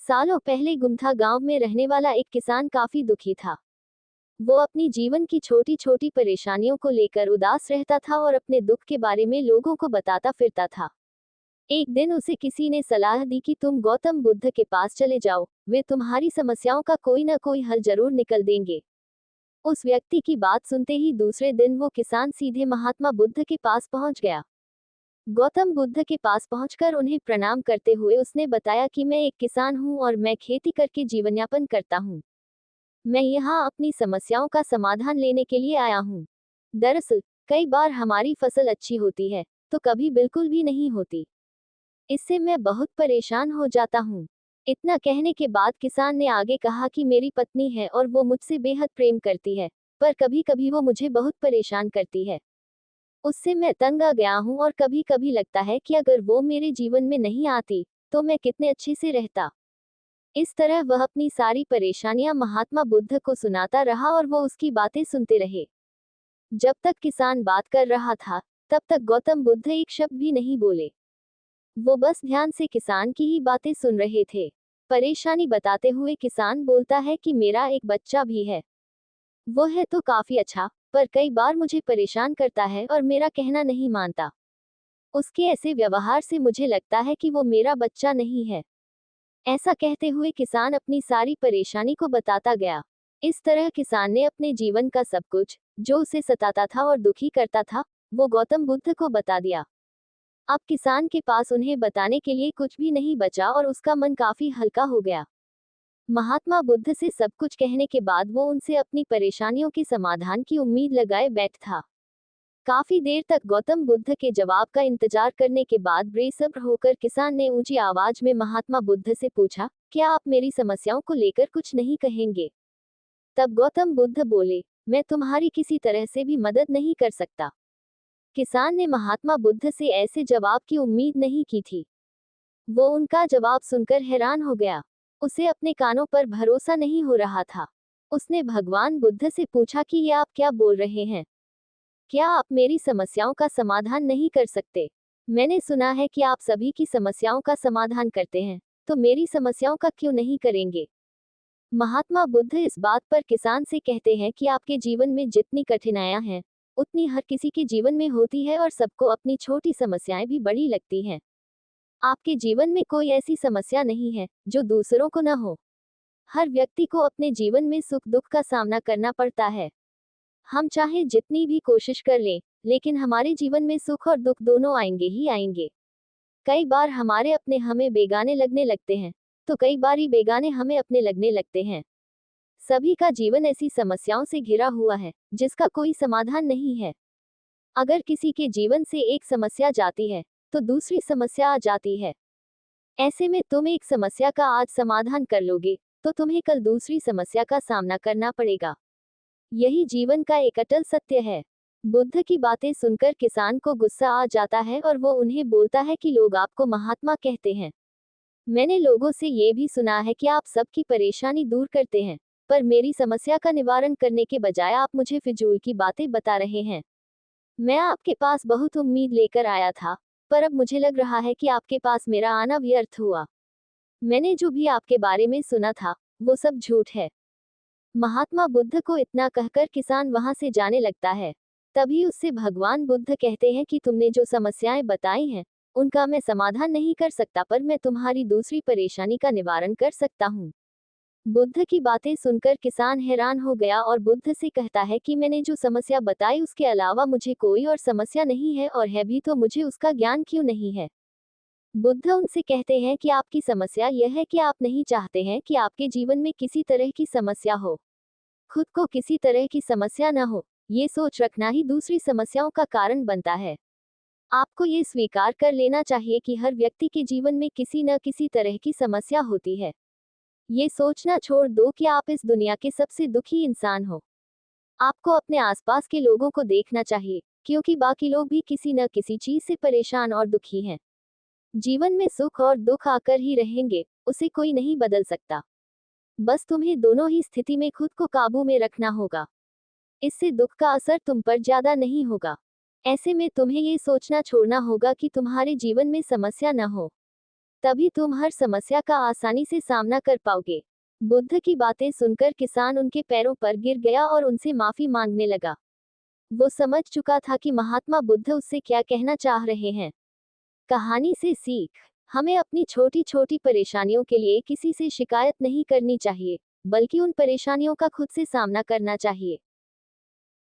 सालों पहले गुमथा गांव में रहने वाला एक किसान काफी दुखी था। वो अपनी जीवन की छोटी छोटी परेशानियों को लेकर उदास रहता था और अपने दुख के बारे में लोगों को बताता फिरता था। एक दिन उसे किसी ने सलाह दी कि तुम गौतम बुद्ध के पास चले जाओ, वे तुम्हारी समस्याओं का कोई न कोई हल जरूर निकल देंगे। उस व्यक्ति की बात सुनते ही दूसरे दिन वो किसान सीधे महात्मा बुद्ध के पास पहुंच गया। गौतम बुद्ध के पास पहुंचकर उन्हें प्रणाम करते हुए उसने बताया कि मैं एक किसान हूं और मैं खेती करके जीवनयापन करता हूं। मैं यहाँ अपनी समस्याओं का समाधान लेने के लिए आया हूँ। दरअसल कई बार हमारी फसल अच्छी होती है तो कभी बिल्कुल भी नहीं होती। इससे मैं बहुत परेशान हो जाता हूँ। इतना कहने के बाद किसान ने आगे कहा कि मेरी पत्नी है और वो मुझसे बेहद प्रेम करती है, पर कभी कभी वो मुझे बहुत परेशान करती है। उससे मैं तंग आ गया हूँ और कभी कभी लगता है कि अगर वो मेरे जीवन में नहीं आती तो मैं कितने अच्छे से रहता। इस तरह वह अपनी सारी परेशानियां महात्मा बुद्ध को सुनाता रहा और वो उसकी बातें सुनते रहे। जब तक किसान बात कर रहा था तब तक गौतम बुद्ध एक शब्द भी नहीं बोले। वो बस ध्यान से किसान की ही बातें सुन रहे थे। परेशानी बताते हुए किसान बोलता है कि मेरा एक बच्चा भी है। वो है तो काफी अच्छा, पर कई बार मुझे परेशान करता है और मेरा कहना नहीं मानता। उसके ऐसे व्यवहार से मुझे लगता है कि वो मेरा बच्चा नहीं है। ऐसा कहते हुए किसान अपनी सारी परेशानी को बताता गया। इस तरह किसान ने अपने जीवन का सब कुछ, जो उसे सताता था और दुखी करता था, वो गौतम बुद्ध को बता दिया। अब किसान के पास उन्हें बताने के लिए कुछ भी नहीं बचा और उसका मन काफी हल्का हो गया। महात्मा बुद्ध से सब कुछ कहने के बाद वो उनसे अपनी परेशानियों के समाधान की उम्मीद लगाए बैठ था। काफी देर तक गौतम बुद्ध के जवाब का इंतजार करने के बाद बेसब्र होकर किसान ने ऊंची आवाज में महात्मा बुद्ध से पूछा, क्या आप मेरी समस्याओं को लेकर कुछ नहीं कहेंगे? तब गौतम बुद्ध बोले, मैं तुम्हारी किसी तरह से भी मदद नहीं कर सकता। किसान ने महात्मा बुद्ध से ऐसे जवाब की उम्मीद नहीं की थी। वो उनका जवाब सुनकर हैरान हो गया। उसे अपने कानों पर भरोसा नहीं हो रहा था। उसने भगवान बुद्ध से पूछा कि ये आप क्या बोल रहे हैं? क्या आप मेरी समस्याओं का समाधान नहीं कर सकते? मैंने सुना है कि आप सभी की समस्याओं का समाधान करते हैं, तो मेरी समस्याओं का क्यों नहीं करेंगे? महात्मा बुद्ध इस बात पर किसान से कहते हैं कि आपके जीवन में जितनी कठिनाइयां हैं, उतनी हर किसी के जीवन में होती है और सबको अपनी छोटी समस्याएं भी बड़ी लगती हैं। आपके जीवन में कोई ऐसी समस्या नहीं है जो दूसरों को न हो। हर व्यक्ति को अपने जीवन में सुख दुख का सामना करना पड़ता है। हम चाहे जितनी भी कोशिश कर लें, लेकिन हमारे जीवन में सुख और दुख दोनों आएंगे ही आएंगे। कई बार हमारे अपने हमें बेगाने लगने लगते हैं, तो कई बार ही बेगाने हमें अपने लगने लगते हैं। सभी का जीवन ऐसी समस्याओं से घिरा हुआ है जिसका कोई समाधान नहीं है। अगर किसी के जीवन से एक समस्या जाती है तो दूसरी समस्या आ जाती है। ऐसे में तुम एक समस्या का आज समाधान कर लोगे तो तुम्हें कल दूसरी समस्या का सामना करना पड़ेगा। यही जीवन का एक अटल सत्य है। बुद्ध की बातें सुनकर किसान को गुस्सा आ जाता है और वो उन्हें बोलता है कि लोग आपको महात्मा कहते हैं। मैंने लोगों से ये भी सुना है कि आप सबकी परेशानी दूर करते हैं, पर मेरी समस्या का निवारण करने के बजाय आप मुझे फिजूल की बातें बता रहे हैं। मैं आपके पास बहुत उम्मीद लेकर आया था, पर अब मुझे लग रहा है कि आपके पास मेरा आना व्यर्थ हुआ। मैंने जो भी आपके बारे में सुना था वो सब झूठ है। महात्मा बुद्ध को इतना कहकर किसान वहां से जाने लगता है। तभी उससे भगवान बुद्ध कहते हैं कि तुमने जो समस्याएं बताई हैं उनका मैं समाधान नहीं कर सकता, पर मैं तुम्हारी दूसरी परेशानी का निवारण कर सकता हूँ। बुद्ध की बातें सुनकर किसान हैरान हो गया और बुद्ध से कहता है कि मैंने जो समस्या बताई उसके अलावा मुझे कोई और समस्या नहीं है, और है भी तो मुझे उसका ज्ञान क्यों नहीं है? बुद्ध उनसे कहते हैं कि आपकी समस्या यह है कि आप नहीं चाहते हैं कि आपके जीवन में किसी तरह की समस्या हो। खुद को किसी तरह की समस्या न हो, ये सोच रखना ही दूसरी समस्याओं का कारण बनता है। आपको ये स्वीकार कर लेना चाहिए कि हर व्यक्ति के जीवन में किसी न किसी तरह की समस्या होती है। ये सोचना छोड़ दो कि आप इस दुनिया के सबसे दुखी इंसान हो। आपको अपने आसपास के लोगों को देखना चाहिए, क्योंकि बाकी लोग भी किसी न किसी चीज से परेशान और दुखी हैं। जीवन में सुख और दुख आकर ही रहेंगे, उसे कोई नहीं बदल सकता। बस तुम्हें दोनों ही स्थिति में खुद को काबू में रखना होगा। इससे दुख का असर तुम पर ज्यादा नहीं होगा। ऐसे में तुम्हें ये सोचना छोड़ना होगा कि तुम्हारे जीवन में समस्या न हो। तभी तुम हर समस्या का आसानी से सामना कर पाओगे। बुद्ध की बातें सुनकर किसान उनके पैरों पर गिर गया और उनसे माफी मांगने लगा। वो समझ चुका था कि महात्मा बुद्ध उससे क्या कहना चाह रहे हैं। कहानी से सीख, हमें अपनी छोटी छोटी परेशानियों के लिए किसी से शिकायत नहीं करनी चाहिए, बल्कि उन परेशानियों का खुद से सामना करना चाहिए।